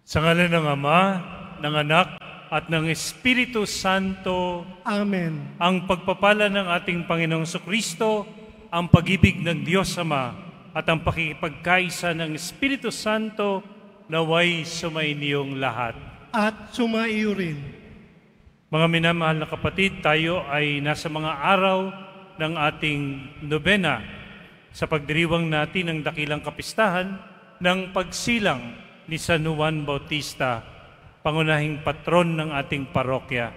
Sa ngalan ng Ama, ng Anak, at ng Espiritu Santo. Amen. Ang pagpapala ng ating Panginoong Jesucristo, ang pag-ibig ng Diyos Ama, at ang pakikipagkaisa ng Espiritu Santo naway sumainiyong lahat. At sumaiyo rin. Mga minamahal na kapatid, tayo ay nasa mga araw ng ating nobena sa pagdiriwang natin ng dakilang kapistahan ng pagsilang ni San Juan Bautista, pangunahing patron ng ating parokya.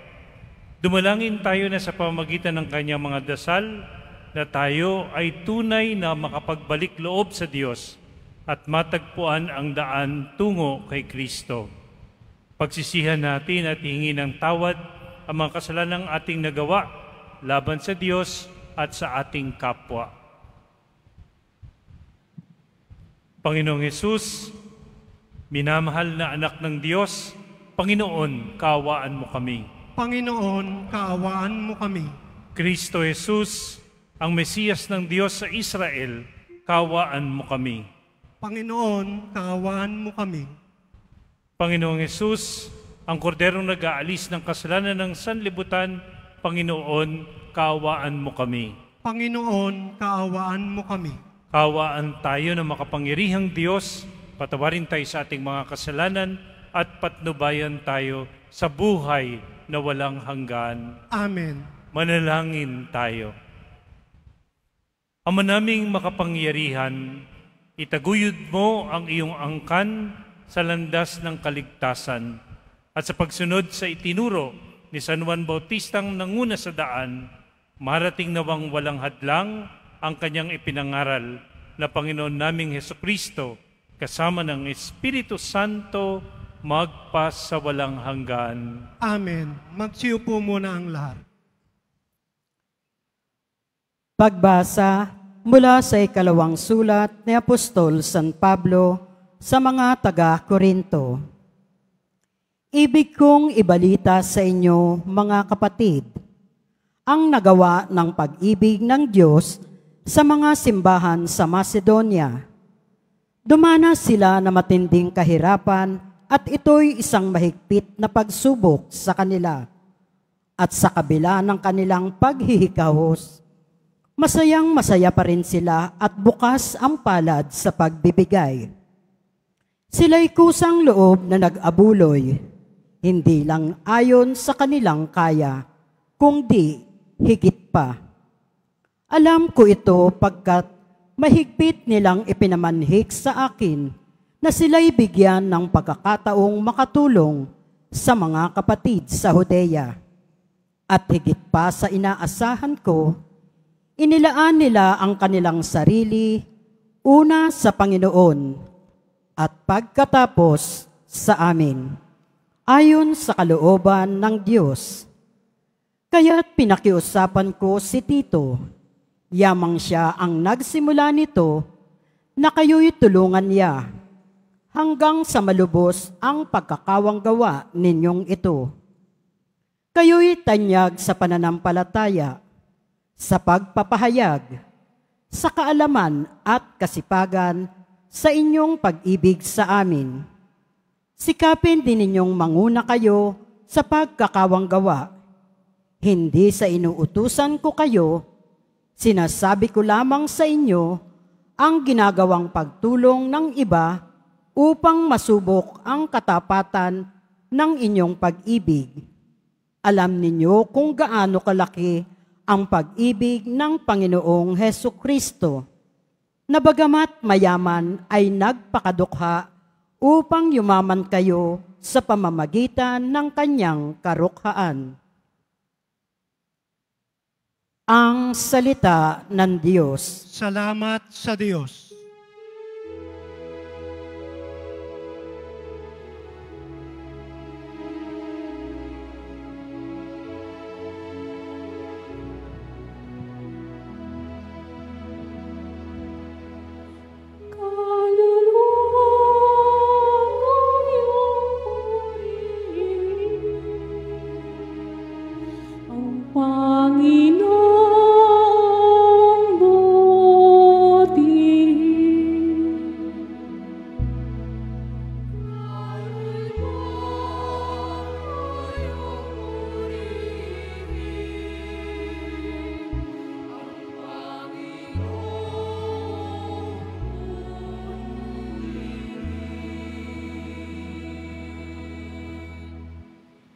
Dumalangin tayo na sa pamamagitan ng kanyang mga dasal na tayo ay tunay na makapagbalik loob sa Diyos at matagpuan ang daan tungo kay Kristo. Pagsisihan natin at hingin ng tawad ang mga kasalanang ating nagawa laban sa Diyos at sa ating kapwa. Panginoong Hesus, minamahal na anak ng Diyos, Panginoon, kaawaan mo kami. Panginoon, kaawaan mo kami. Kristo Jesus, ang Mesiyas ng Diyos sa Israel, kaawaan mo kami. Panginoon, kaawaan mo kami. Panginoong Jesus, ang korderong nag-aalis ng kasalanan ng sanlibutan, Panginoon, kaawaan mo kami. Panginoon, kaawaan mo kami. Kaawaan tayo ng makapangyarihang Diyos, patawarin tayo sa ating mga kasalanan at patnubayan tayo sa buhay na walang hanggan. Amen. Manalangin tayo. Ama naming makapangyarihan, itaguyod mo ang iyong angkan sa landas ng kaligtasan at sa pagsunod sa itinuro ni San Juan Bautistang nanguna sa daan, marating nawang walang hadlang ang kanyang ipinangaral na Panginoon naming Hesukristo, kasama ng Espiritu Santo, magpas sa walang hanggan. Amen. Magsiupo muna ang lahat. Pagbasa mula sa ikalawang sulat ni Apostol San Pablo sa mga taga-Korinto. Ibig kong ibalita sa inyo, mga kapatid, ang nagawa ng pag-ibig ng Diyos sa mga simbahan sa Macedonia. Dumanas sila na matinding kahirapan at ito'y isang mahigpit na pagsubok sa kanila. At sa kabila ng kanilang paghihikahos, masayang-masaya pa rin sila at bukas ang palad sa pagbibigay. Sila'y kusang loob na nag-abuloy, hindi lang ayon sa kanilang kaya, kundi higit pa. Alam ko ito pagkat mahigpit nilang ipinamanhik sa akin na sila'y bigyan ng pagkakataong makatulong sa mga kapatid sa Judea. At higit pa sa inaasahan ko, inilaan nila ang kanilang sarili una sa Panginoon at pagkatapos sa amin, ayon sa kalooban ng Diyos. Kaya't pinakiusapan ko si Tito, yamang siya ang nagsimula nito, na kayo'y tulungan niya, hanggang sa malubos ang pagkakawang gawa ninyong ito. Kayo'y tanyag sa pananampalataya, sa pagpapahayag, sa kaalaman at kasipagan sa inyong pag-ibig sa amin. Sikapin din ninyong manguna kayo sa pagkakawang gawa. Hindi sa inuutusan ko kayo, sinasabi ko lamang sa inyo ang ginagawang pagtulong ng iba upang masubok ang katapatan ng inyong pag-ibig. Alam ninyo kung gaano kalaki ang pag-ibig ng Panginoong Hesukristo, na bagamat mayaman ay nagpakadukha upang yumaman kayo sa pamamagitan ng kanyang karukhaan. Ang salita ng Diyos. Salamat sa Diyos.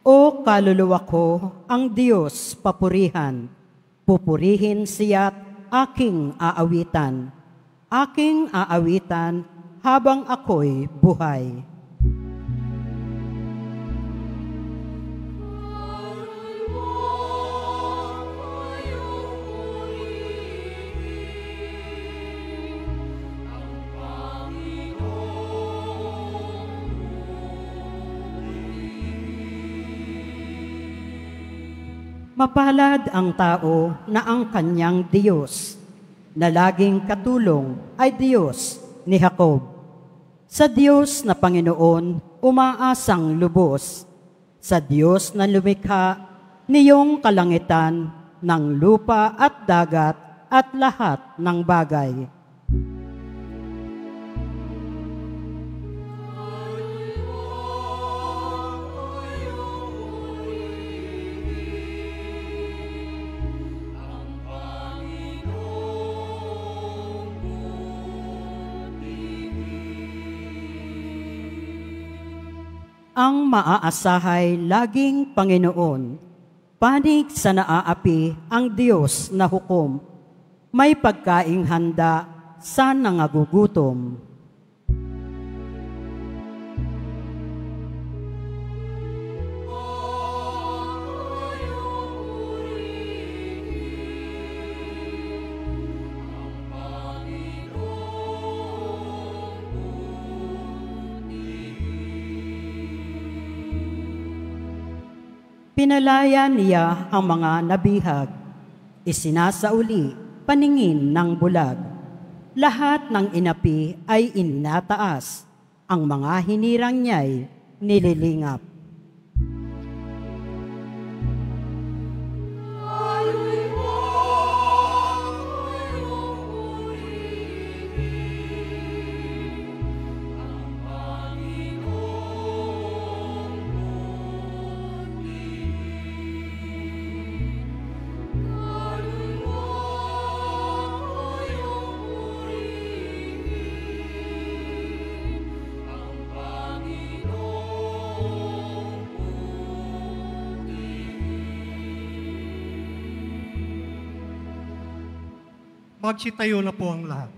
O kaluluwa ko, ang Diyos papurihan. Pupurihin siya't aking aawitan. Aking aawitan habang ako'y buhay. Mapalad ang tao na ang kanyang Diyos, na laging katulong ay Diyos ni Jacob. Sa Diyos na Panginoon, umaasang lubos. Sa Diyos na lumikha niyong kalangitan ng lupa at dagat at lahat ng bagay. Ang maaasahay laging Panginoon, panig sa naaapi ang Diyos na hukom, may pagkaing handa sa nangagugutom. Pinalaya niya ang mga nabihag, isinasauli paningin ng bulag. Lahat ng inapi ay inataas, ang mga hinirang niya'y nililingap. Alleluia. Magsitayo na po ang lahat.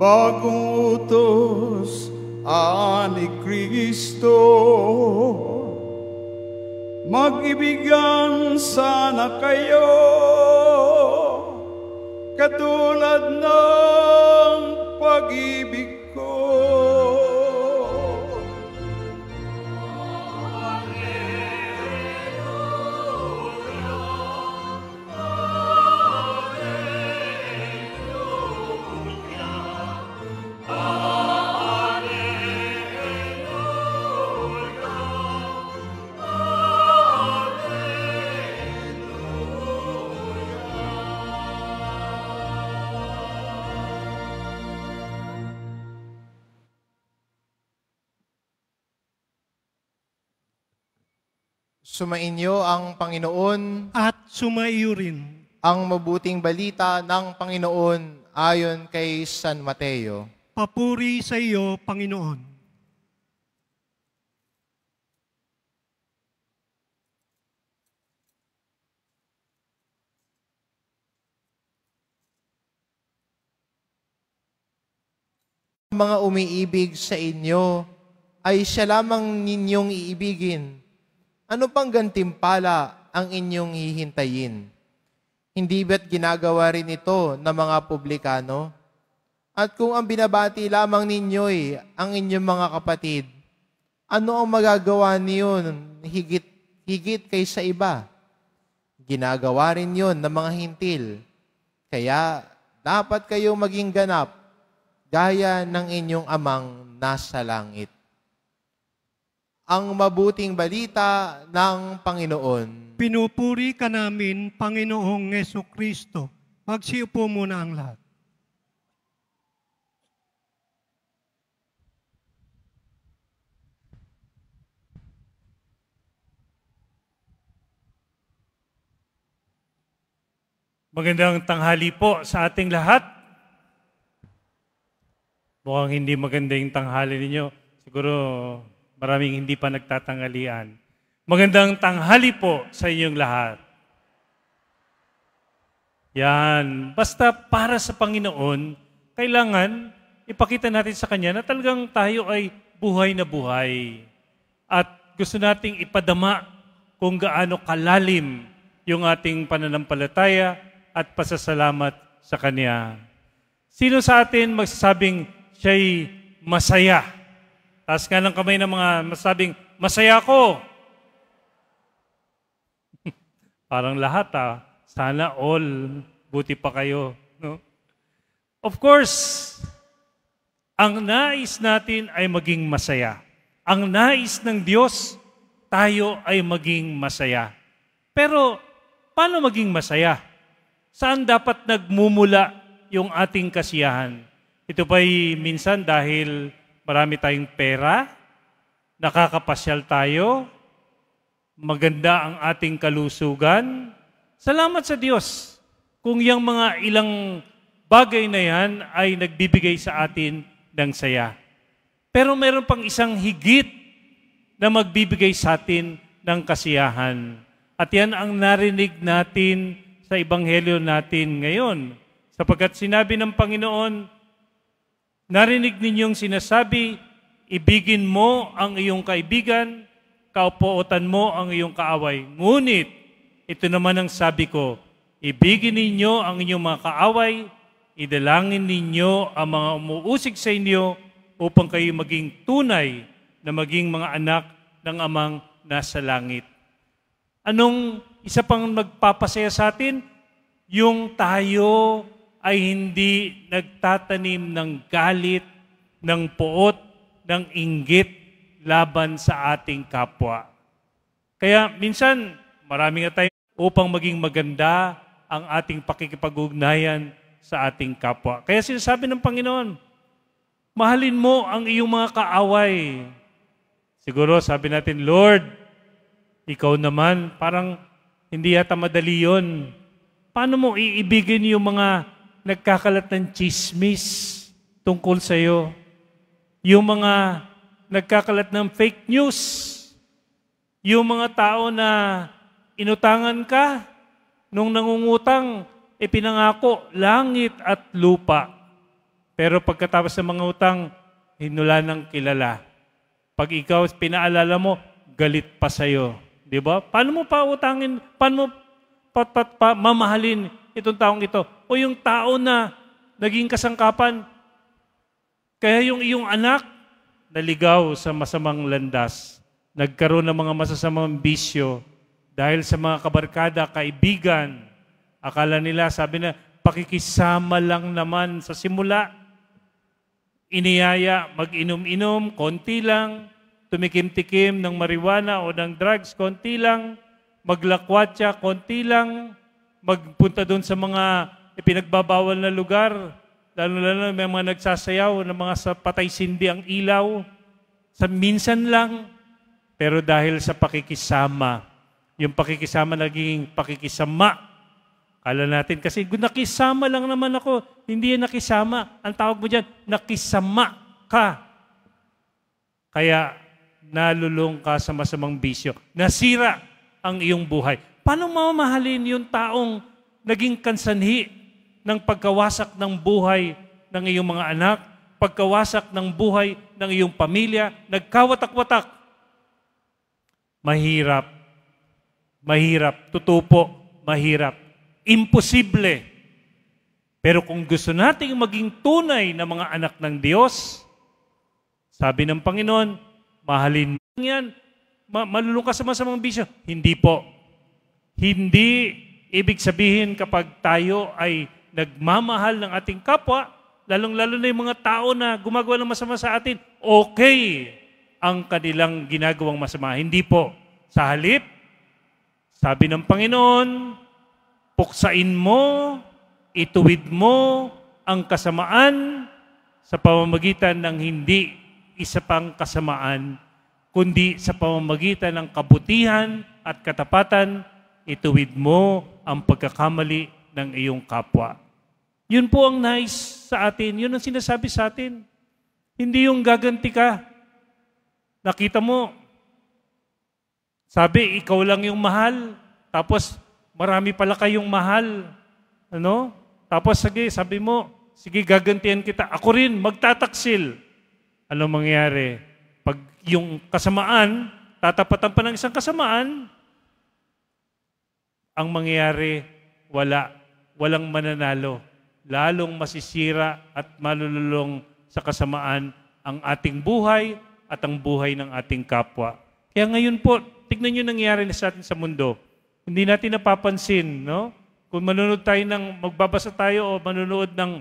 Bagong utos ni Kristo, mag-ibigan sana kayo, katulad ng pag-ibig ko. Sumainyo ang Panginoon, At sumaiyo rin. ang mabuting balita ng Panginoon ayon kay San Mateo. Papuri sa iyo, Panginoon. Mga umiibig sa inyo, ay siya lamang ninyong iibigin. Ano pang gantimpala ang inyong hihintayin? Hindi ba't ginagawa rin ito ng mga publikano? At kung ang binabati lamang ninyo'y ang inyong mga kapatid, ano ang magagawa niyon higit kaysa iba? Ginagawa rin yon ng mga hintil. Kaya dapat kayong maging ganap gaya ng inyong amang nasa langit. Ang mabuting balita ng Panginoon. Pinupuri ka namin, Panginoong Jesucristo. Magsiupo muna ang lahat. Magandang tanghali po sa ating lahat. Mukhang hindi maganda yung tanghali ninyo. Siguro maraming hindi pa nagtatanghalian. Magandang tanghali po sa inyong lahat. Yan. Basta para sa Panginoon, kailangan ipakita natin sa Kanya na talagang tayo ay buhay na buhay. At gusto nating ipadama kung gaano kalalim yung ating pananampalataya at pasasalamat sa Kanya. Sino sa atin magsasabing siya'y masaya? Taas nga ng kamay ng mga masabing, masaya ko. Parang lahat sana all, buti pa kayo. No? Of course, ang nais natin ay maging masaya. Ang nais ng Diyos, tayo ay maging masaya. Pero, paano maging masaya? Saan dapat nagmumula yung ating kasiyahan? Ito ba'y minsan dahil marami tayong pera, nakakapasyal tayo, maganda ang ating kalusugan. Salamat sa Diyos kung yung mga ilang bagay na yan ay nagbibigay sa atin ng saya. Pero meron pang isang higit na magbibigay sa atin ng kasiyahan. At yan ang narinig natin sa Ebanghelyo natin ngayon. Sapagkat sinabi ng Panginoon, narinig ninyong sinasabi, ibigin mo ang iyong kaibigan, kaupuotan mo ang iyong kaaway. Ngunit, ito naman ang sabi ko, ibigin ninyo ang inyong mga kaaway, idalangin ninyo ang mga umuusig sa inyo upang kayo maging tunay na maging mga anak ng Amang nasa langit. Anong isa pang magpapasaya sa atin? Yung tayo ay hindi nagtatanim ng galit, ng puot, ng inggit laban sa ating kapwa. Kaya minsan, marami nga tayo upang maging maganda ang ating pakikipag-ugnayan sa ating kapwa. Kaya sinasabi ng Panginoon, mahalin mo ang iyong mga kaaway. Siguro sabi natin, Lord, ikaw naman, parang hindi yata madali yun. Paano mo iibigin yung mga nagkakalat ng chismis tungkol sa iyo? Yung mga nagkakalat ng fake news? Yung mga tao na inutangan ka, nung nangungutang, ipinangako langit at lupa. Pero pagkatapos ng mga utang, hinula ng kilala. Pag ikaw pinaalala mo, galit pa sa'yo. Di ba? Paano mo pa utangin? Paano mo mamahalin itong taong ito? O yung tao na naging kasangkapan, kaya yung iyong anak, naligaw sa masamang landas, nagkaroon ng mga masasamang bisyo, dahil sa mga kabarkada, kaibigan, akala nila, sabi na, pakikisama lang naman sa simula. Iniyaya, mag-inom-inom, konti lang, tumikim-tikim ng marijuana o ng drugs, konti lang, maglakwatsa, konti lang, magpunta doon sa mga ipinagbabawal na lugar, lalo-lalo may mga nagsasayaw ng mga sa patay sindi ang ilaw, sa minsan lang, pero dahil sa pakikisama, yung pakikisama naging pakikisama. Kala natin kasi, nakisama lang naman ako. Hindi yan nakisama. Ang tawag mo dyan, nakisama ka. Kaya nalulong ka sa masamang bisyo. Nasira ang iyong buhay. Paano mamahalin yung taong naging kansanhi ng pagkawasak ng buhay ng iyong mga anak, pagkawasak ng buhay ng iyong pamilya, nagkawatak-watak? Mahirap. Mahirap. Tutupo. Mahirap. Imposible. Pero kung gusto nating maging tunay na mga anak ng Diyos, sabi ng Panginoon, mahalin mo yan, malulong ka sa masamang bisyo. Hindi po. Hindi ibig sabihin kapag tayo ay nagmamahal ng ating kapwa, lalong-lalo na yung mga tao na gumagawa ng masama sa atin, okay ang kanilang ginagawang masama. Hindi po. Sa halip, sabi ng Panginoon, puksain mo, ituwid mo ang kasamaan sa pamamagitan ng hindi isa pang kasamaan, kundi sa pamamagitan ng kabutihan at katapatan, ituwid mo ang pagkakamali ng iyong kapwa. Yun po ang nais sa atin. Yun ang sinasabi sa atin. Hindi yung gaganti ka. Nakita mo, sabi, ikaw lang yung mahal, tapos marami pala kayong mahal. Ano? Tapos sabi mo, sige, gagantihan kita. Ako rin, magtataksil. Ano mangyayari? Pag yung kasamaan, tatapatan pa ng isang kasamaan, ang mangyayari, walang mananalo. Lalong masisira at malululong sa kasamaan ang ating buhay at ang buhay ng ating kapwa. Kaya ngayon po, tignan nyo nangyayari na sa atin sa mundo. Hindi natin napapansin, no? Kung magbabasa tayo o manonood ng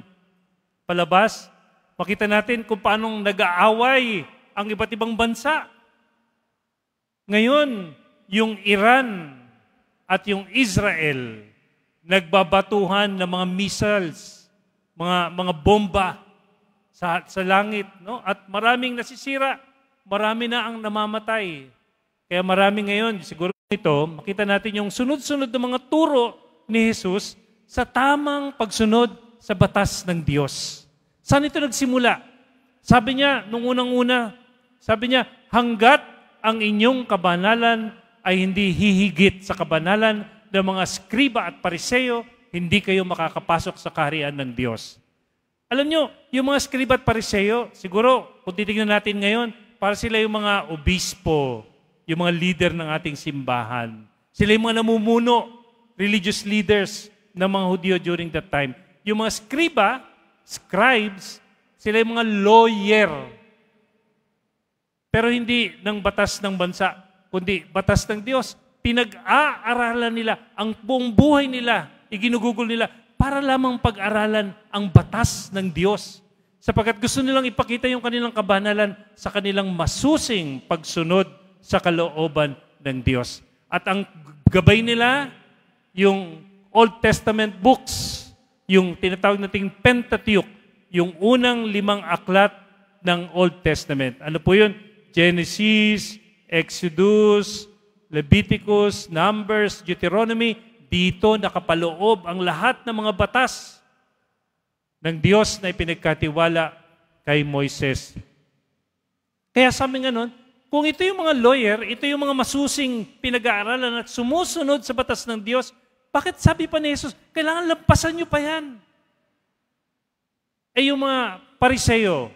palabas, makita natin kung paanong nag-aaway ang iba't ibang bansa. Ngayon, yung Iran at yung Israel, nagbabatuhan ng mga missiles, mga bomba sa langit, no? At maraming nasisira, marami na ang namamatay. Kaya marami ngayon, siguro ito, makita natin yung sunod-sunod ng mga turo ni Jesus sa tamang pagsunod sa batas ng Diyos. Saan ito nagsimula? Sabi niya, nung unang-una, sabi niya, hanggat ang inyong kabanalan ay hindi hihigit sa kabanalan ng mga skriba at pariseo, hindi kayo makakapasok sa kaharian ng Diyos. Alam nyo, yung mga skriba at pariseo, siguro, kung titignan natin ngayon, para sila yung mga obispo, yung mga leader ng ating simbahan. Sila yung mga namumuno, religious leaders ng mga Hudyo during that time. Yung mga skriba, scribes, sila yung mga lawyer. Pero hindi ng batas ng bansa, kundi batas ng Diyos. Pinag-aaralan nila, ang buong buhay nila, iginugugol nila, para lamang pag-aralan ang batas ng Diyos. Sapagkat gusto nilang ipakita yung kanilang kabanalan sa kanilang masusing pagsunod sa kalooban ng Diyos. At ang gabay nila, yung Old Testament books, yung tinatawag nating Pentateuch, yung unang 5 aklat ng Old Testament. Ano po yun? Genesis, Exodus, Leviticus, Numbers, Deuteronomy. Dito nakapaloob ang lahat ng mga batas ng Diyos na ipinagkatiwala kay Moises. Kaya sabi nga nun, kung ito yung mga lawyer, ito yung mga masusing pinag-aaralan at sumusunod sa batas ng Diyos, bakit sabi pa ni Jesus, kailangan lampasan nyo pa yan? Eh yung mga Pariseo,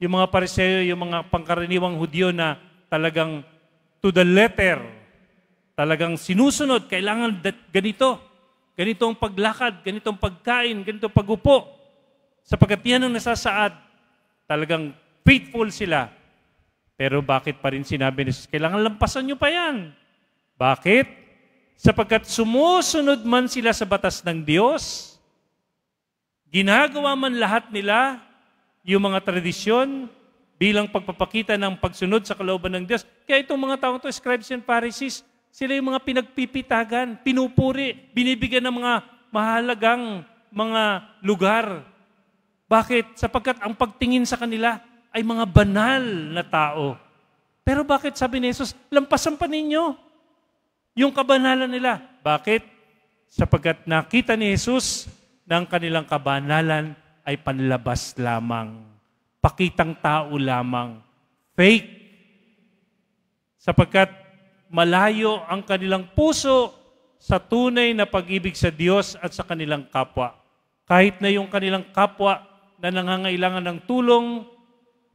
yung mga pangkaraniwang Hudyo na talagang to the letter, talagang sinusunod, kailangan ganito ang paglakad, ganito ang pagkain, ganito ang pagupo. Sapagkat yan ang nasasaad, talagang faithful sila. Pero bakit pa rin sinabi ni Jesus, kailangan lampasan nyo pa yan? Bakit? Sapagkat sumusunod man sila sa batas ng Diyos, ginagawa man lahat nila yung mga tradisyon bilang pagpapakita ng pagsunod sa kalooban ng Diyos. Kaya itong mga taong to, scribes and Pharisees, sila yung mga pinagpipitagan, pinupuri, binibigyan ng mga mahalagang mga lugar. Bakit? Sapagkat ang pagtingin sa kanila ay mga banal na tao. Pero bakit sabi ni Jesus, lampasan pa ninyo yung kabanalan nila? Bakit? Sapagkat nakita ni Jesus na ang kanilang kabanalan ay panlabas lamang. Pakitang tao lamang. Fake. Sapagkat malayo ang kanilang puso sa tunay na pag-ibig sa Diyos at sa kanilang kapwa. Kahit na yung kanilang kapwa na nangangailangan ng tulong,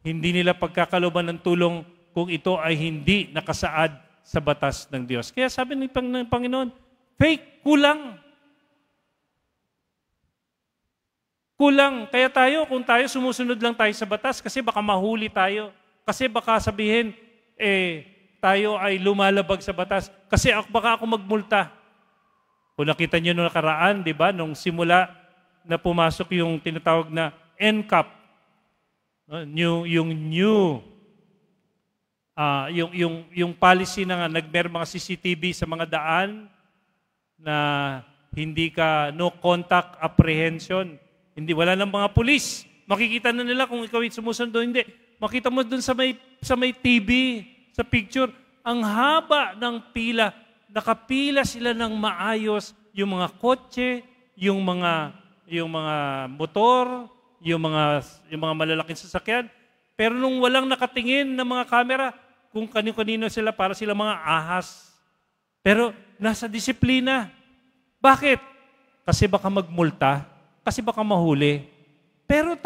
hindi nila pagkakaloban ng tulong kung ito ay hindi nakasaad sa batas ng Diyos. Kaya sabi ng Panginoon, fake, kulang. Kulang. Kaya kung tayo sumusunod lang tayo sa batas, kasi baka mahuli tayo. Kasi baka sabihin, tayo ay lumalabag sa batas. Kasi baka ako magmulta. Kung nakita nyo nung nakaraan, di ba, nung simula na pumasok yung tinatawag na NCAP, yung policy na nagmeron mga CCTV sa mga daan na hindi ka no contact apprehension. Hindi, wala nang mga pulis. Makikita na nila kung ikaw ay sumusundo, hindi. Makita mo dun sa may TV, sa picture, ang haba ng pila, nakapila sila ng maayos, yung mga kotse, yung mga motor, yung mga malalaking sasakyan. Pero nung walang nakatingin ng mga kamera, kung kanino-kanino sila, para sila mga ahas. Pero nasa disiplina. Bakit? Kasi baka magmulta, kasi baka mahuli. Pero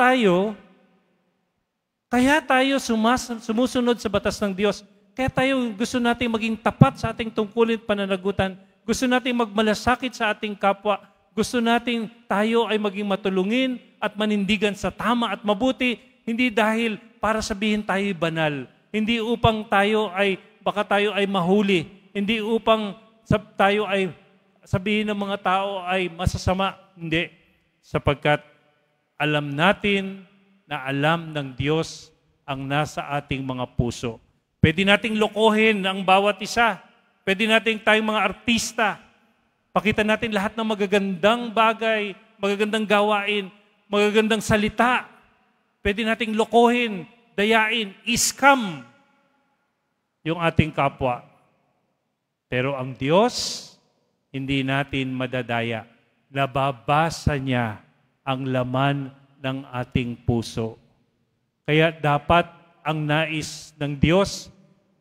kaya tayo sumusunod sa batas ng Diyos. Kaya tayo gusto nating maging tapat sa ating tungkulin at pananagutan. Gusto nating magmalasakit sa ating kapwa. Gusto nating tayo ay maging matulungin at manindigan sa tama at mabuti. Hindi dahil para sabihin tayo banal. Hindi upang baka tayo ay mahuli. Hindi upang tayo ay sabihin ng mga tao ay masasama. Hindi. Sapagkat alam natin na alam ng Diyos ang nasa ating mga puso. Pwede nating lokohin ang bawat isa. Pwede nating tayong mga artista. Pakita natin lahat ng magagandang bagay, magagandang gawain, magagandang salita. Pwede nating lokohin, dayain, iskam yung ating kapwa. Pero ang Diyos, hindi natin madadaya. Nababasa niya ang laman ng ating puso. Kaya dapat ang nais ng Diyos,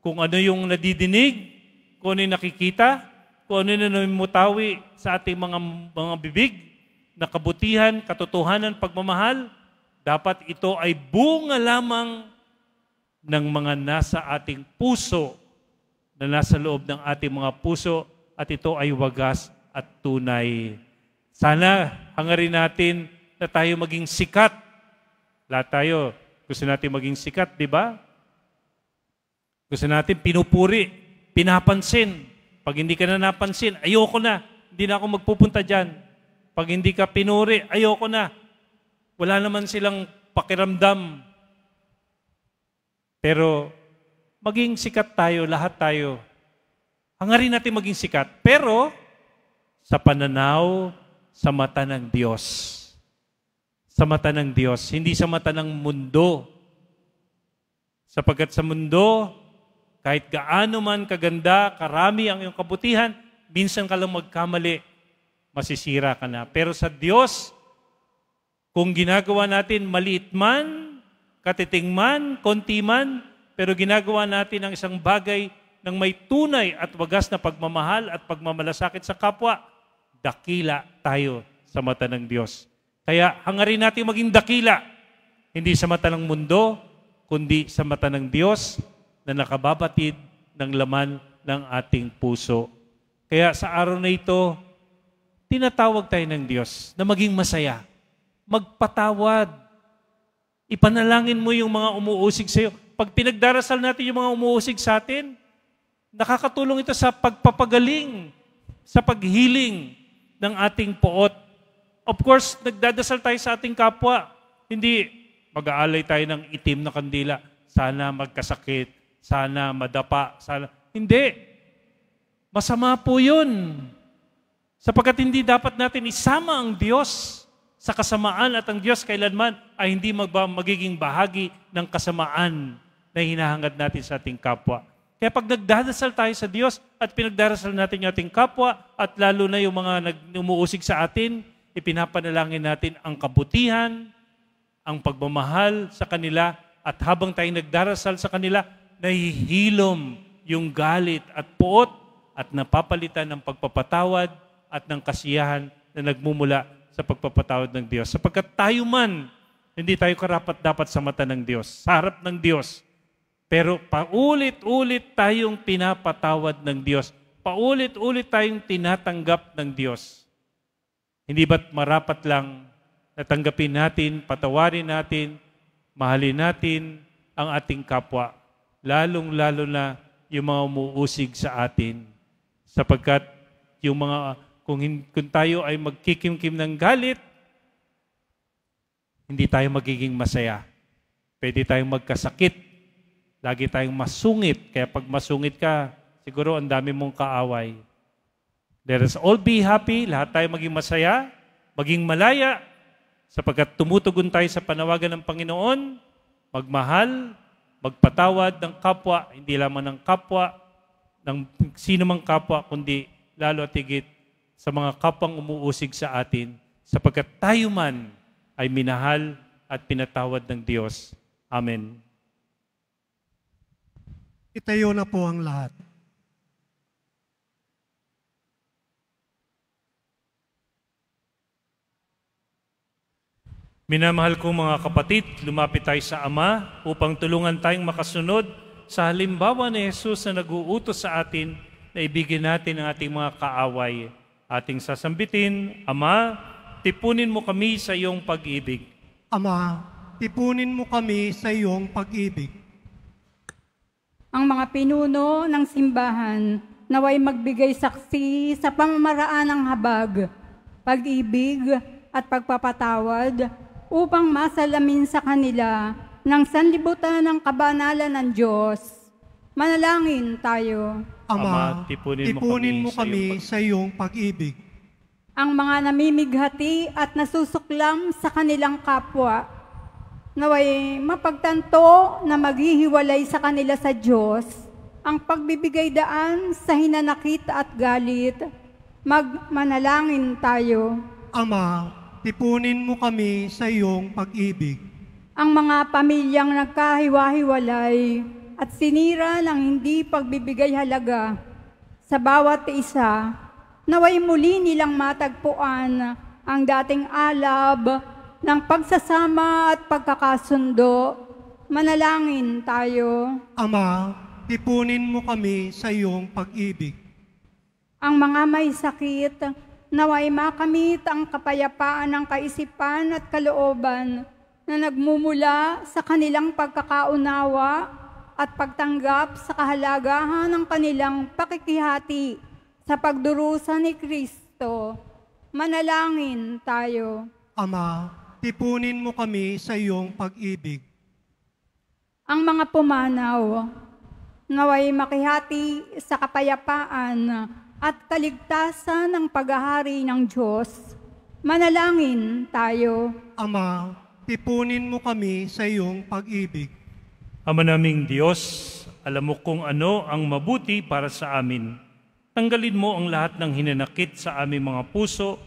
kung ano yung nadidinig, kung ano yung nakikita, kung ano yung namimutawi sa ating mga bibig, na kabutihan, katotohanan, pagmamahal, dapat ito ay bunga lamang ng mga nasa ating puso, na nasa loob ng ating mga puso, at ito ay wagas at tunay. Sana hangarin natin na tayo maging sikat. Lahat tayo gusto natin maging sikat, di ba? Gusto natin pinupuri, pinapansin. Pag hindi ka na napansin, ayoko na. Hindi na ako magpupunta dyan. Pag hindi ka pinuri, ayoko na. Wala naman silang pakiramdam. Pero maging sikat tayo, lahat tayo. Hangarin natin maging sikat. Pero sa pananaw sa mata ng Diyos. Sa mata ng Diyos, hindi sa mata ng mundo. Sapagkat sa mundo, kahit gaano man kaganda, karami ang iyong kabutihan, minsan ka lang magkamali, masisira ka na. Pero sa Diyos, kung ginagawa natin maliit man, katiting man, konti man, pero ginagawa natin ang isang bagay ng may tunay at wagas na pagmamahal at pagmamalasakit sa kapwa, dakila tayo sa mata ng Diyos. Kaya hangarin natin maging dakila, hindi sa mata ng mundo, kundi sa mata ng Diyos na nakababatid ng laman ng ating puso. Kaya sa araw na ito, tinatawag tayo ng Diyos na maging masaya, magpatawad. Ipanalangin mo yung mga umuusig sa iyo. Pag pinagdarasal natin yung mga umuusig sa atin, nakakatulong ito sa pagpapagaling, sa paghiling ng ating poot. Of course, nagdadasal tayo sa ating kapwa. Hindi mag-aalay tayo ng itim na kandila. Sana magkasakit, sana madapa, sana... Hindi. Masama po yun. Sapagkat hindi dapat natin isama ang Diyos sa kasamaan at ang Diyos kailanman ay hindi magiging bahagi ng kasamaan na hinahangad natin sa ating kapwa. Kaya pag nagdadasal tayo sa Diyos at pinagdarasal natin yung ating kapwa at lalo na yung mga umuusig sa atin, ipinapanalangin natin ang kabutihan, ang pagmamahal sa kanila at habang tayo nagdarasal sa kanila, nahihilom yung galit at puot at napapalitan ng pagpapatawad at ng kasiyahan na nagmumula sa pagpapatawad ng Diyos. Sapagkat tayo man, hindi tayo karapat-dapat sa mata ng Diyos, sa harap ng Diyos. Pero paulit-ulit tayong pinapatawad ng Diyos. Paulit-ulit tayong tinatanggap ng Diyos. Hindi ba't marapat lang natanggapin natin, patawarin natin, mahalin natin ang ating kapwa, lalong-lalo na yung mga umuusig sa atin. Sapagkat yung mga, kung tayo ay magkikimkim ng galit, hindi tayo magiging masaya. Pwede tayong magkasakit. Lagi tayong masungit. Kaya pag masungit ka, siguro ang dami mong kaaway. Let us all be happy. Lahat tayo maging masaya, maging malaya, sapagkat tumutugon tayo sa panawagan ng Panginoon, magmahal, magpatawad ng kapwa, hindi lamang ng kapwa, ng sino mang kapwa, kundi lalo at higit sa mga kapwang umuusig sa atin, sapagkat tayo man ay minahal at pinatawad ng Diyos. Amen. Itayo na po ang lahat. Minamahal kong mga kapatid, lumapit tayo sa Ama upang tulungan tayong makasunod sa halimbawa ni Jesus na nag-uutos sa atin na ibigin natin ang ating mga kaaway. Ating sasambitin, Ama, tipunin mo kami sa iyong pag-ibig. Ama, tipunin mo kami sa iyong pag-ibig. Ang mga pinuno ng simbahan naway magbigay saksi sa pamamaraan ng habag, pag-ibig at pagpapatawad upang masalamin sa kanila ng sanlibutan ng kabanalan ng Diyos. Manalangin tayo. Ama, tipunin mo kami sa iyong pag-ibig. Ang mga namimighati at nasusuklam sa kanilang kapwa, naway mapagtanto na maghihiwalay sa kanila sa Diyos ang pagbibigay daan sa hinanakit at galit. Magmanalangin tayo. Ama, tipunin mo kami sa iyong pag-ibig. Ang mga pamilyang nagkahiwa-hiwalay at sinira ng hindi pagbibigay halaga sa bawat isa, naway muli nilang matagpuan ang dating alab ng pagsasama at pagkakasundo. Manalangin tayo. Ama, tipunin mo kami sa iyong pag-ibig. Ang mga may sakit, naway makamit ang kapayapaan ng kaisipan at kalooban na nagmumula sa kanilang pagkakaunawa at pagtanggap sa kahalagahan ng kanilang pakikihati sa pagdurusa ni Kristo. Manalangin tayo. Ama, tipunin mo kami sa iyong pag-ibig. Ang mga pumanaw, naway makihati sa kapayapaan at kaligtasan ng paghahari ng Diyos. Manalangin tayo. Ama, tipunin mo kami sa iyong pag-ibig. Ama naming Diyos, alam mo kung ano ang mabuti para sa amin. Tanggalin mo ang lahat ng hinanakit sa aming mga puso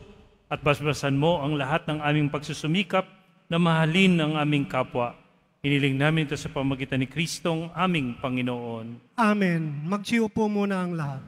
at basbasan mo ang lahat ng aming pagsusumikap na mahalin ang aming kapwa. Hiniling namin ito sa pamagitan ni Kristong aming Panginoon. Amen. Magsiupo muna ang lahat.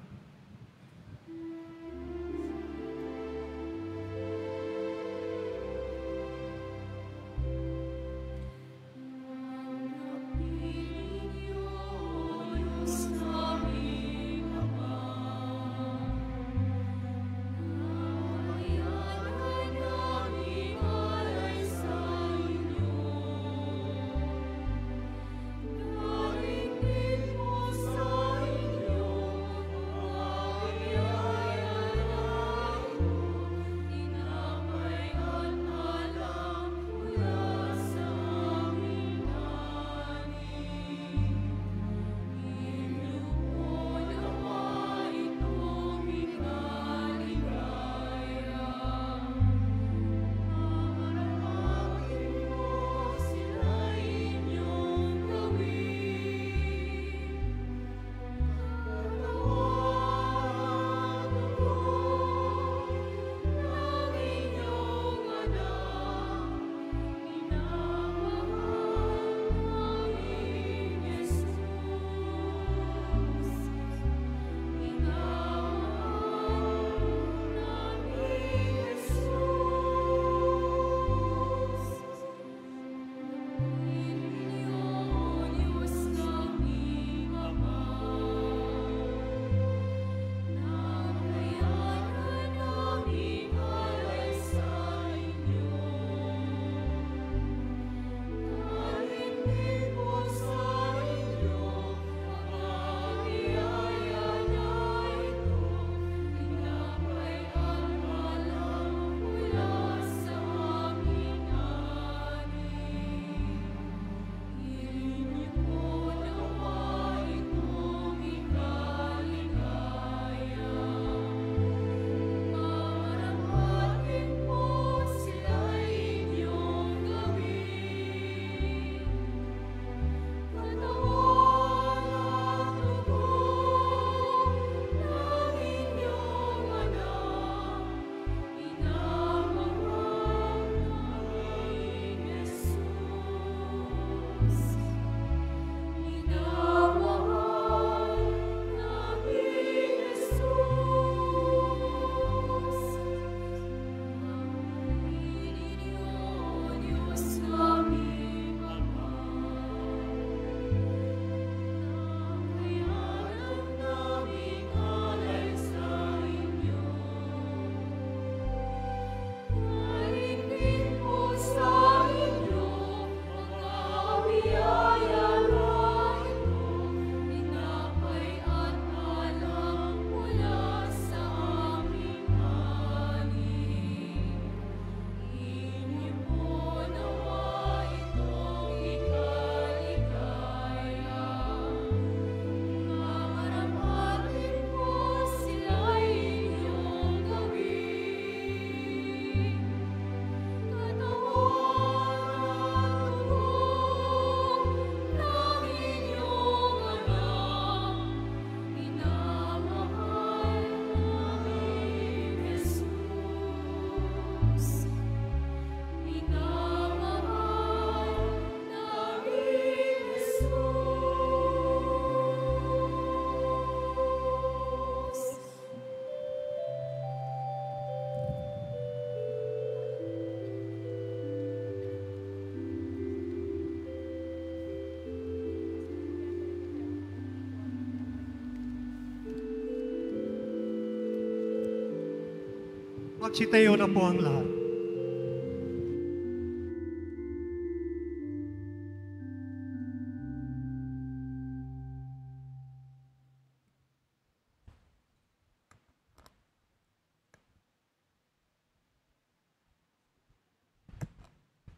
Magsitayo na po ang lahat.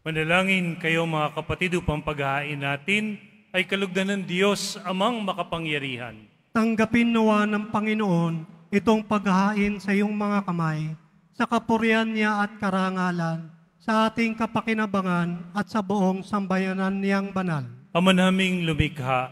Manalangin kayo mga kapatid upang paghahain natin ay kalugdan ng Diyos amang makapangyarihan. Tanggapin nawa ng Panginoon itong paghahain sa iyong mga kamay, sa kapurihan niya at karangalan, sa ating kapakinabangan at sa buong sambayanan niyang banal. Ama naming lumikha,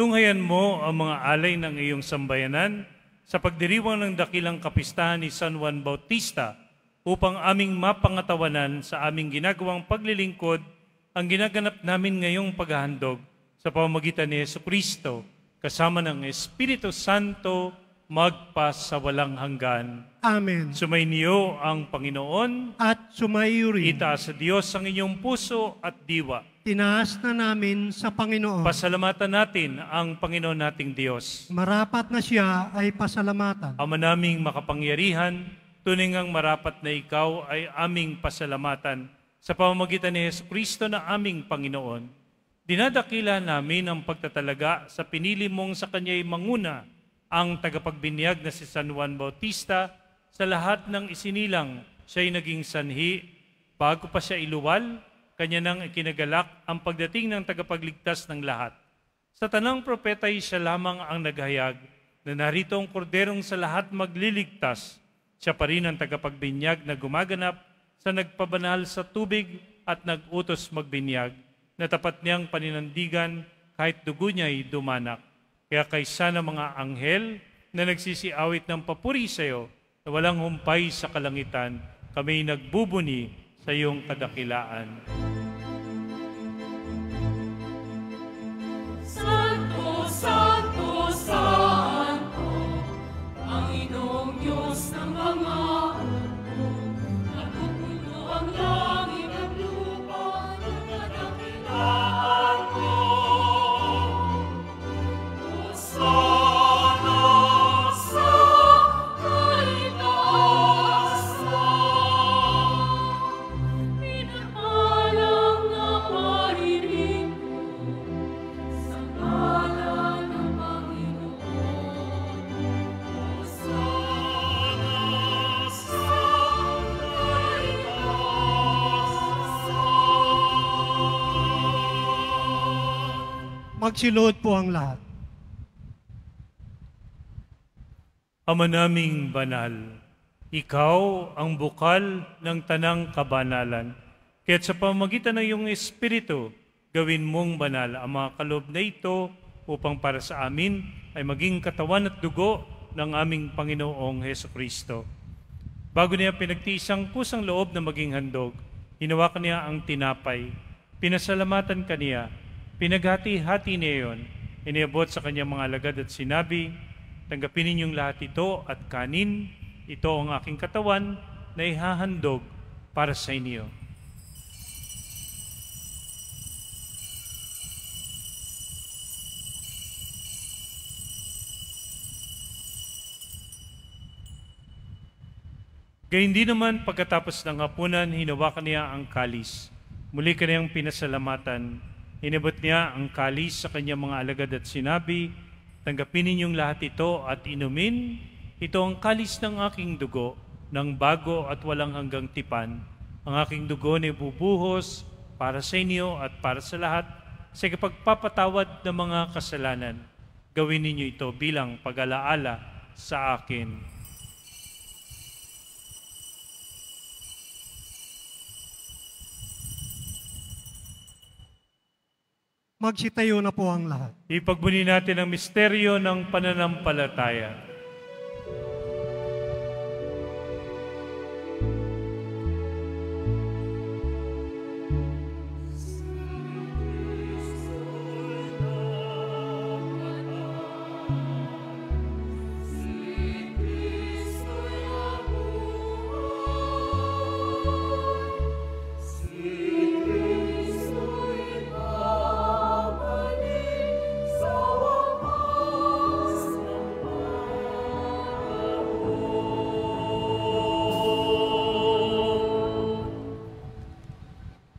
tunghayan mo ang mga alay ng iyong sambayanan sa pagdiriwang ng dakilang kapistahan ni San Juan Bautista upang aming mapangatawanan sa aming ginagawang paglilingkod ang ginaganap namin ngayong paghahandog sa pamamagitan ni Jesucristo kasama ng Espiritu Santo magpa sa walang hanggan. Amen. Sumainyo ang Panginoon. At sumayo rin. Itaas sa Diyos ang inyong puso at diwa. Tinaas na namin sa Panginoon. Pasalamatan natin ang Panginoon nating Diyos. Marapat na siya ay pasalamatan. Ama naming makapangyarihan, tunay ngang marapat na ikaw ay aming pasalamatan sa pamamagitan ni Jesucristo na aming Panginoon. Dinadakila namin ang pagtatalaga sa pinili mong sa Kanya'y manguna ang tagapagbinyag na si San Juan Bautista. Sa lahat ng isinilang, siya'y naging sanhi. Bago pa siya iluwal, kanya nang ikinagalak ang pagdating ng tagapagligtas ng lahat. Sa tanang propeta'y siya lamang ang naghayag na narito ang korderong sa lahat magliligtas. Siya pa rin ang tagapagbinyag na gumaganap sa nagpabanal sa tubig at nagutos magbinyag, na tapat niyang paninandigan kahit dugo niya'y dumanak. Kaya kaysa ng mga anghel na nagsisiawit ng papuri sa iyo, na walang humpay sa kalangitan, kami nagbubuni sa iyong kadakilaan. Santo, Santo, Santo, Panginoong Diyos ng mga alpo, natutulo ang langit at lupa ng kadakilaan mo. Hosana sa kaitaasan, pinahalang na maririnig sa ngalan ng Panginoon. Hosana sa kaitaasan. Magsiluhod po ang lahat. Ama naming banal, ikaw ang bukal ng tanang kabanalan. Kaya't sa pamamagitan ng iyong Espiritu, gawin mong banal ang mga kaloob na ito upang para sa amin ay maging katawan at dugo ng aming Panginoong Hesukristo. Bago niya pinagtiisang kusang loob na maging handog, hinawakan niya ang tinapay, pinasalamatan kaniya, pinaghati-hati niya yon, iniabot sa kanyang mga alagad at sinabi, tanggapin ninyong lahat ito at kanin, ito ang aking katawan na ihahandog para sa inyo. Gayun din naman pagkatapos ng hapunan, hinawakan niya ang kalis. Muli kaniyang pinasalamatan. Inabot niya ang kalis sa kanyang mga alagad at sinabi, tanggapin ninyong lahat ito at inumin. Ito ang kalis ng aking dugo, ng bago at walang hanggang tipan. Ang aking dugo na ibubuhos para sa inyo at para sa lahat sa kapagpapatawad ng mga kasalanan. Gawin ninyo ito bilang pag-alaala sa akin. Magsitayo na po ang lahat. Ipagbuni natin ang misteryo ng pananampalataya.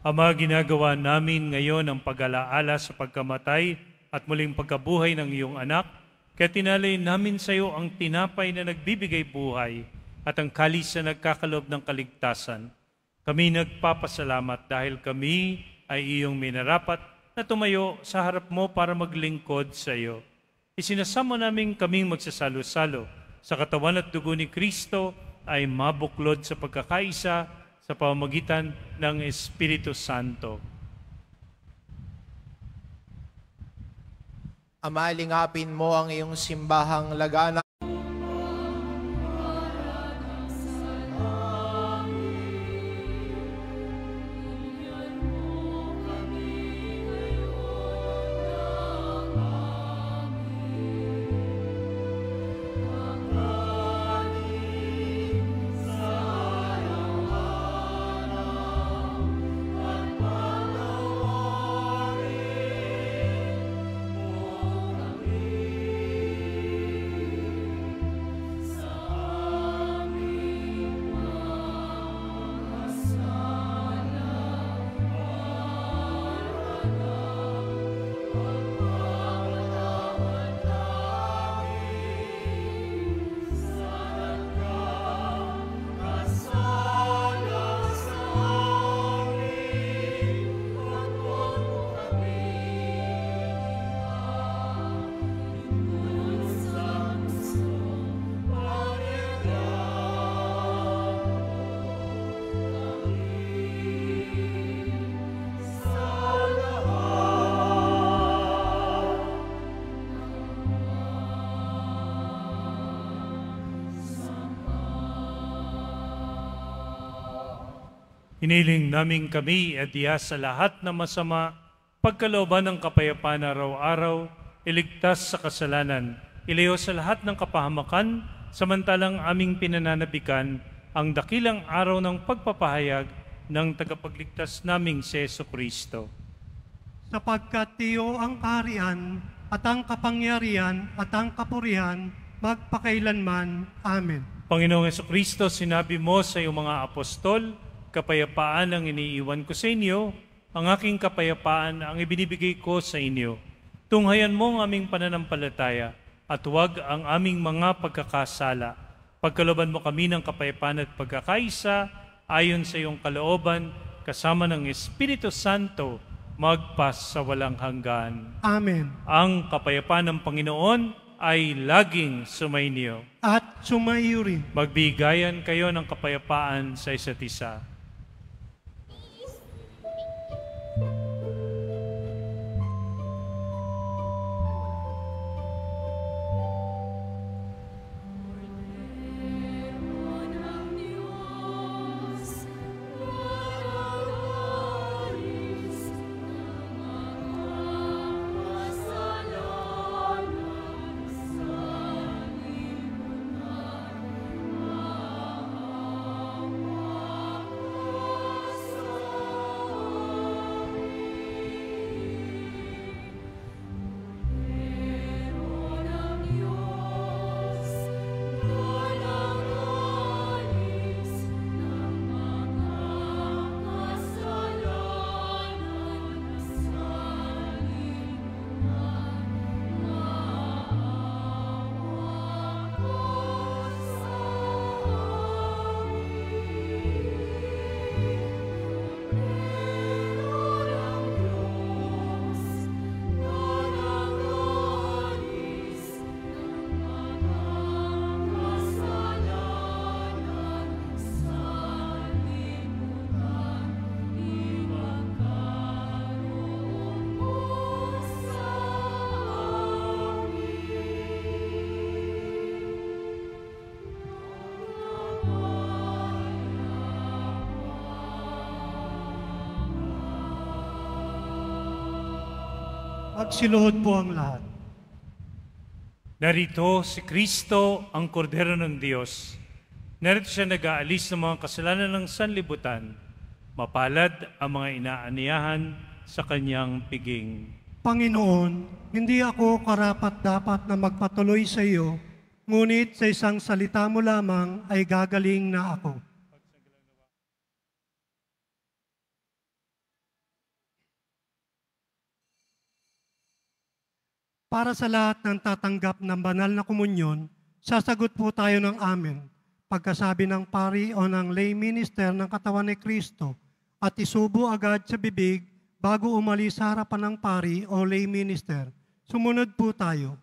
Ama, ginagawa namin ngayon ang pag-alaala sa pagkamatay at muling pagkabuhay ng iyong anak, kaya tinalay namin sa iyo ang tinapay na nagbibigay buhay at ang kalis na nagkakaloob ng kaligtasan. Kami nagpapasalamat dahil kami ay iyong minarapat na tumayo sa harap mo para maglingkod sa iyo. Isinasamo namin kaming magsasalo-salo sa katawan at dugo ni Kristo ay mabuklod sa pagkakaisa sa pamamagitan ng Espiritu Santo. Ama, lingapin mo ang iyong simbahang laganap. Hiniling namin kami at iya sa lahat na masama, pagkalooban ng kapayapaan araw-araw, iligtas sa kasalanan, ilayo sa lahat ng kapahamakan, samantalang aming pinananabikan ang dakilang araw ng pagpapahayag ng tagapagligtas naming si Jesucristo. Sapagkat iyo ang kaharian at ang kapangyarihan at ang kapurihan magpakailanman. Amen. Panginoong Jesucristo, sinabi mo sa iyong mga apostol, kapayapaan ang iniiwan ko sa inyo, ang aking kapayapaan ang ibinibigay ko sa inyo. Tunghayan mo ang aming pananampalataya at huwag ang aming mga pagkakasala. Pagkalooban mo kami ng kapayapaan at pagkakaisa, ayon sa iyong kalooban, kasama ng Espiritu Santo, magpas sa walang hanggan. Amen. Ang kapayapaan ng Panginoon ay laging sumainyo. At sumaiyo rin. Magbigayan kayo ng kapayapaan sa isa't isa. Magsiluhod po ang lahat. Narito si Kristo, ang Kordero ng Diyos. Narito siya nag-aalis ng mga kasalanan ng sanlibutan. Mapalad ang mga inaaniyahan sa kanyang piging. Panginoon, hindi ako karapat-dapat na magpatuloy sa iyo, ngunit sa isang salita mo lamang ay gagaling na ako. Para sa lahat ng tatanggap ng banal na komunyon, sasagot po tayo ng amen. Pagkasabi ng pari o ng lay minister ng katawan ni Kristo at isubo agad sa bibig bago umalis sa harapan ng pari o lay minister. Sumunod po tayo.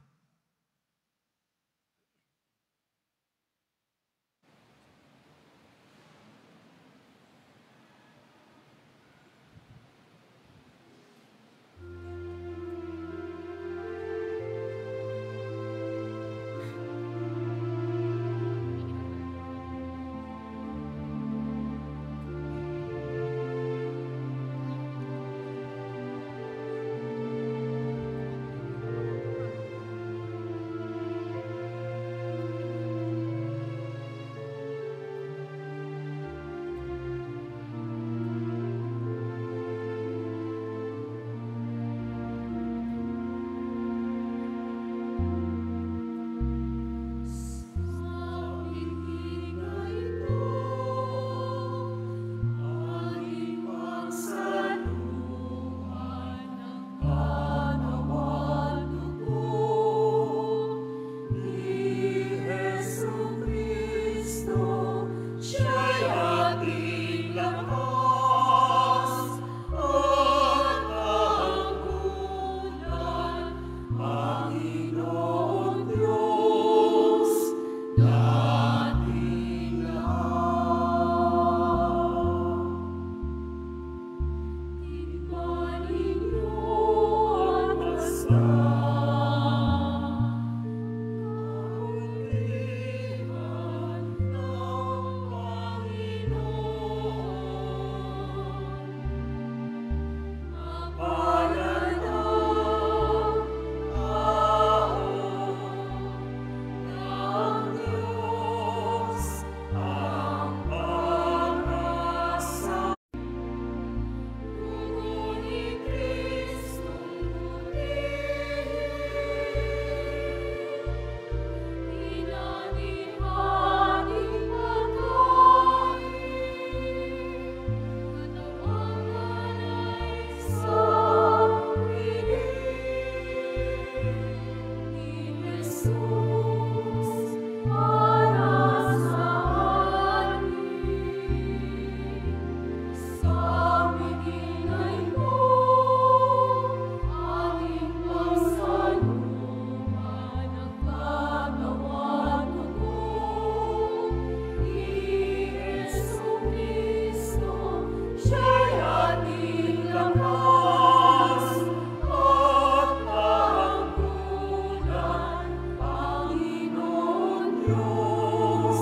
Diyos,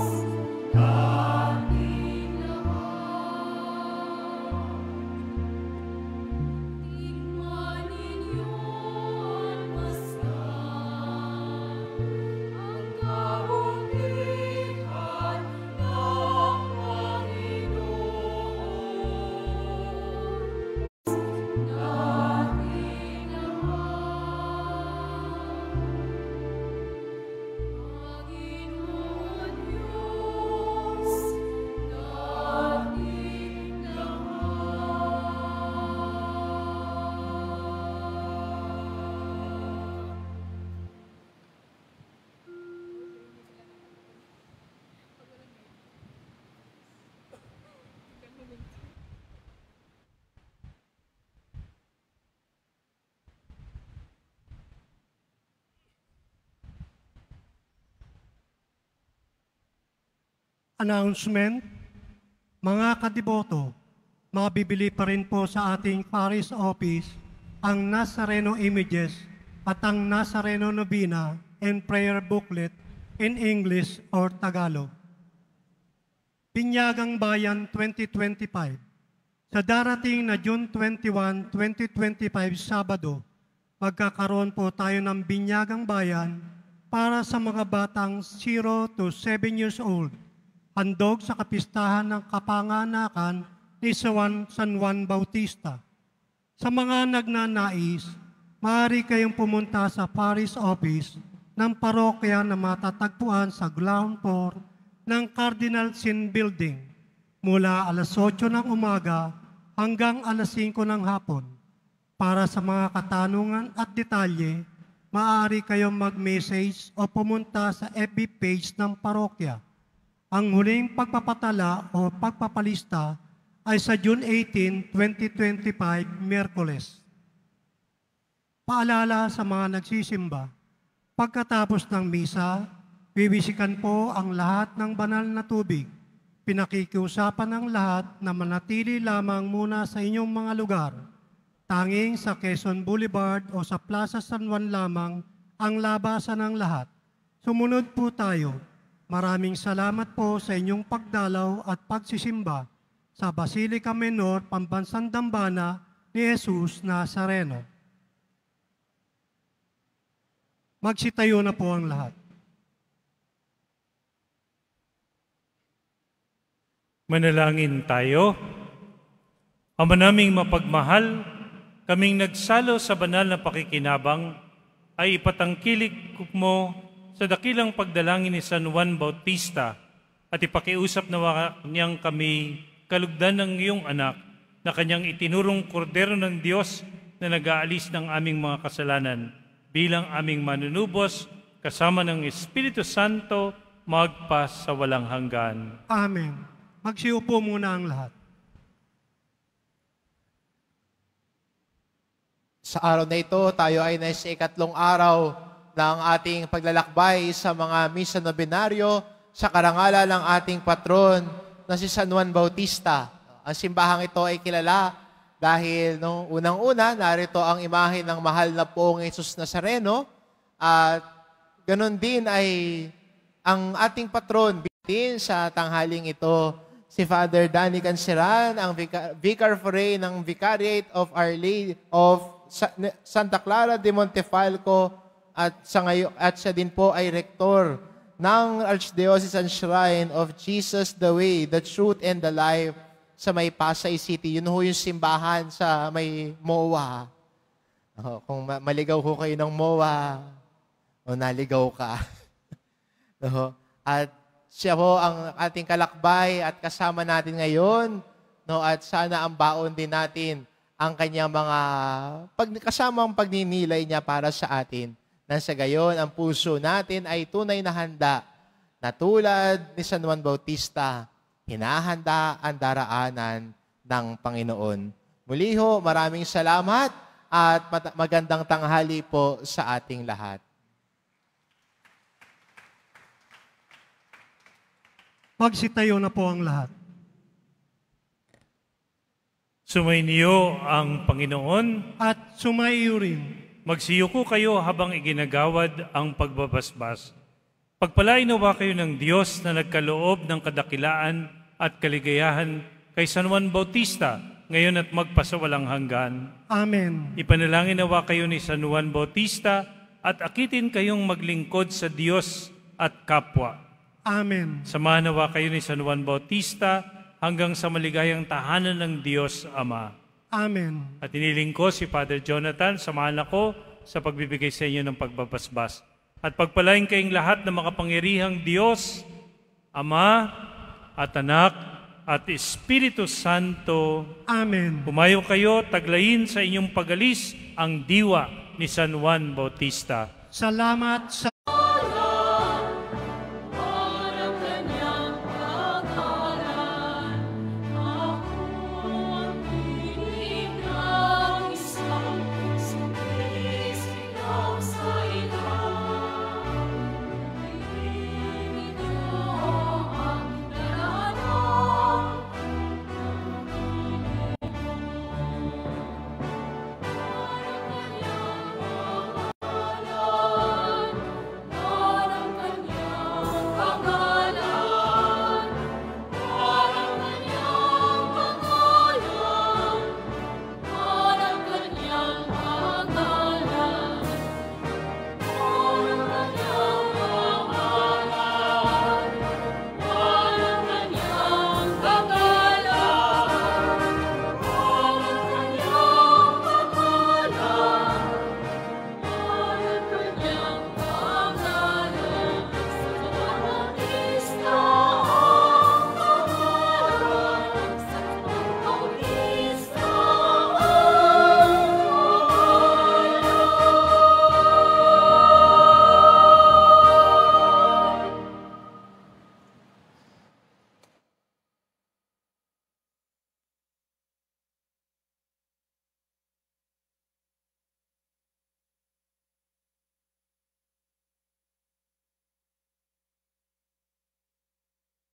dating lahat. Tingnan ninyo at masdan ang kabutihan ng Panginoon. Dating Panginoon Diyos, dating lahat. Announcement, mga kadiboto, mabibili pa rin po sa ating parish office ang Nazareno images at ang Nazareno Novena and prayer booklet in English or Tagalog. Binyagang Bayan 2025. Sa darating na June 21, 2025 Sabado, magkakaroon po tayo ng Binyagang Bayan para sa mga batang 0 to 7 years old. Handog sa kapistahan ng kapanganakan ni San Juan Bautista. Sa mga nagnanais, maaari kayong pumunta sa parish office ng parokya na matatagpuan sa ground floor ng Cardinal Sin Building mula alas 8 ng umaga hanggang alas 5 ng hapon. Para sa mga katanungan at detalye, maaari kayong mag-message o pumunta sa FB page ng parokya. Ang huling pagpapatala o pagpapalista ay sa June 18, 2025, Miyerkules. Paalala sa mga nagsisimba, pagkatapos ng misa, bibisikan po ang lahat ng banal na tubig. Pinakikiusapan ng lahat na manatili lamang muna sa inyong mga lugar. Tanging sa Quezon Boulevard o sa Plaza San Juan lamang ang labasan ng lahat. Sumunod po tayo. Maraming salamat po sa inyong pagdalaw at pagsisimba sa Basilica Menor, Pambansang Dambana ni Jesus Nazareno. Magsitayo na po ang lahat. Manalangin tayo. Ama naming mapagmahal, kaming nagsalo sa banal na pakikinabang ay ipatangkilik mo sa dakilang pagdalangin ni San Juan Bautista at ipakiusap na kanyang kami kalugdan ng iyong anak na kanyang itinurong kordero ng Diyos na nag-aalis ng aming mga kasalanan bilang aming manunubos kasama ng Espiritu Santo magpas sa walang hanggan. Amen. Magsiupo muna ang lahat. Sa araw na ito, tayo ay nasa ikatlong araw ng ating paglalakbay sa mga misa nobenaryo sa karangalan ng ating patron na si San Juan Bautista. Ang simbahang ito ay kilala dahil unang-una, narito ang imahe ng mahal na poong Jesus Nazareno at ganon din ay ang ating patron din sa tanghaling ito, si Father Danny Canceran, ang Vicar Foray ng Vicariate of Our Lady of Santa Clara de Montefalco at siya din po ay rektor ng Archdiocesan Shrine of Jesus the Way, the Truth, and the Life sa may Pasay City. Yun ho yung simbahan sa may MOA. Kung maligaw ho kayo ng MOA, o naligaw ka. At siya ho ang ating kalakbay at kasama natin ngayon. At sana ang baon din natin ang kanyang mga kasamang pagninilay niya para sa atin. Nang sa gayon, ang puso natin ay tunay na handa na tulad ni San Juan Bautista, hinahanda ang daraanan ng Panginoon. Muli ho, maraming salamat at magandang tanghali po sa ating lahat. Magsitayo na po ang lahat. Sumainyo ang Panginoon. At sumaiyo rin. Magsiyuko kayo habang iginagawad ang pagbabasbas. Pagpalain nawa kayo ng Diyos na nagkaloob ng kadakilaan at kaligayahan kay San Juan Bautista, ngayon at magpasawalang hanggan. Amen. Ipanalangin nawa kayo ni San Juan Bautista at akitin kayong maglingkod sa Diyos at kapwa. Amen. Samahan nawa kayo ni San Juan Bautista hanggang sa maligayang tahanan ng Diyos Ama. Amen. At iniling ko si Father Jonathan, samahan ako sa pagbibigay sa inyo ng pagbabasbas. At pagpalain kayong lahat ng makapangyarihang Diyos, Ama at Anak at Espiritu Santo. Amen. Pumayo kayo, taglayin sa inyong pagalis ang diwa ni San Juan Bautista. Salamat sa